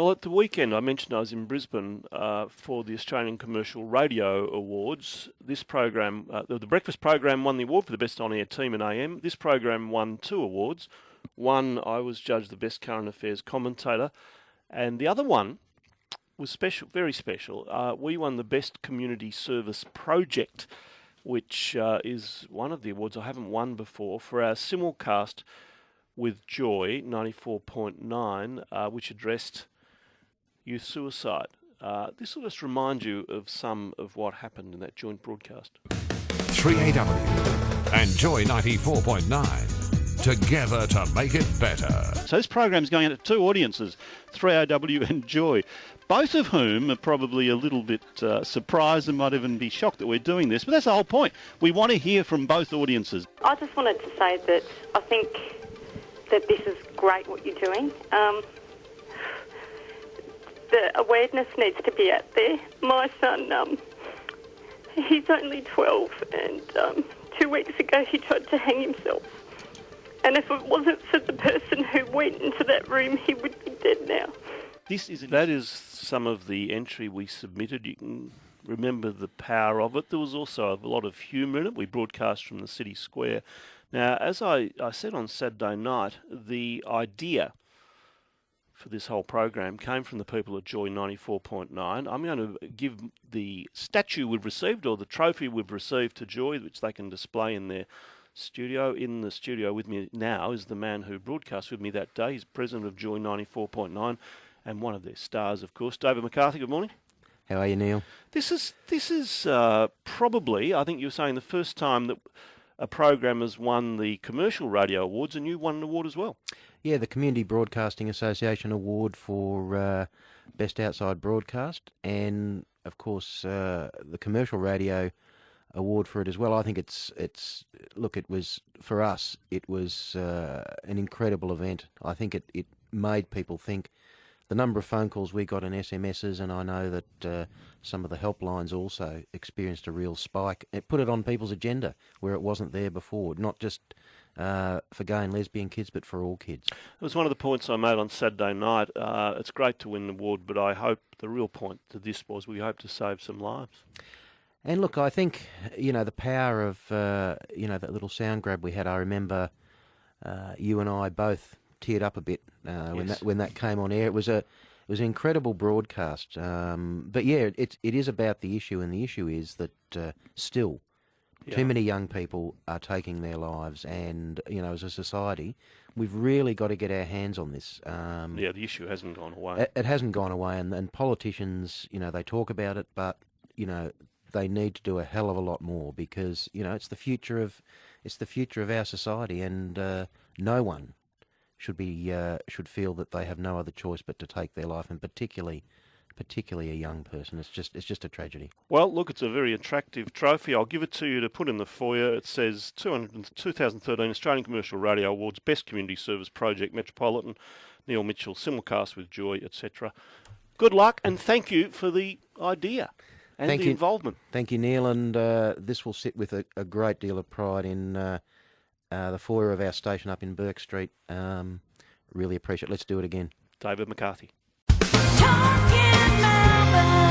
Well, at the weekend, I mentioned I was in Brisbane for the Australian Commercial Radio Awards. This program, the breakfast program, won the award for the best on-air team in AM. This program won 2 awards. One, I was judged the best current affairs commentator, and the other one was special, very special. We won the best community service project, which is one of the awards I haven't won before, for our simulcast with Joy 94.9, which addressed youth suicide. This will just remind you of some of what happened in that joint broadcast. 3AW and Joy 94.9. Together to make it better. So this program's going out to 2 audiences, 3AW and Joy, both of whom are probably a little bit surprised and might even be shocked that we're doing this. But that's the whole point. We want to hear from both audiences. I just wanted to say that I think that this is great what you're doing. The awareness needs to be out there. My son, he's only 12, and 2 weeks ago he tried to hang himself. And if it wasn't for the person who went into that room, he would be dead now. That is some of the entry we submitted. You can remember the power of it. There was also a lot of humour in it. We broadcast from the city square. Now, as I said on Saturday night, the idea for this whole program came from the people at Joy 94.9. I'm going to give the statue we've received, or the trophy we've received, to Joy, which they can display in their studio. In the studio with me now is the man who broadcast with me that day. He's president of Joy 94.9 and one of their stars, of course. David McCarthy, good morning. How are you, Neil? This is probably, I think you were saying, the first time that a program has won the Commercial Radio Awards, and you won an award as well. Yeah, the Community Broadcasting Association Award for Best Outside Broadcast, and of course the Commercial Radio Award for it as well. I think it was, for us, it was an incredible event. I think it made people think. The number of phone calls we got and SMSs, and I know that some of the helplines also experienced a real spike. It put it on people's agenda where it wasn't there before, not just for gay and lesbian kids, but for all kids. It was one of the points I made on Saturday night. It's great to win an award, but I hope the real point to this was we hope to save some lives. And look, I think, the power of, that little sound grab we had. I remember you and I both teared up a bit when that came on air. It was an incredible broadcast. But yeah, it is about the issue, and the issue is that still too many young people are taking their lives, and as a society, we've really got to get our hands on this. The issue hasn't gone away. It hasn't gone away, and politicians, they talk about it, but they need to do a hell of a lot more, because it's the future of our society, and no one should feel that they have no other choice but to take their life, and particularly a young person. It's just a tragedy. Well, look, it's a very attractive trophy. I'll give it to you to put in the foyer. It says 2013 Australian Commercial Radio Awards, Best Community Service Project, Metropolitan, Neil Mitchell, simulcast with Joy, etc. Good luck, and thank you for the idea and the involvement. Thank you, Neil, and this will sit with a great deal of pride in the foyer of our station up in Burke Street. Really appreciate it. Let's do it again. David McCarthy. Talking Melbourne.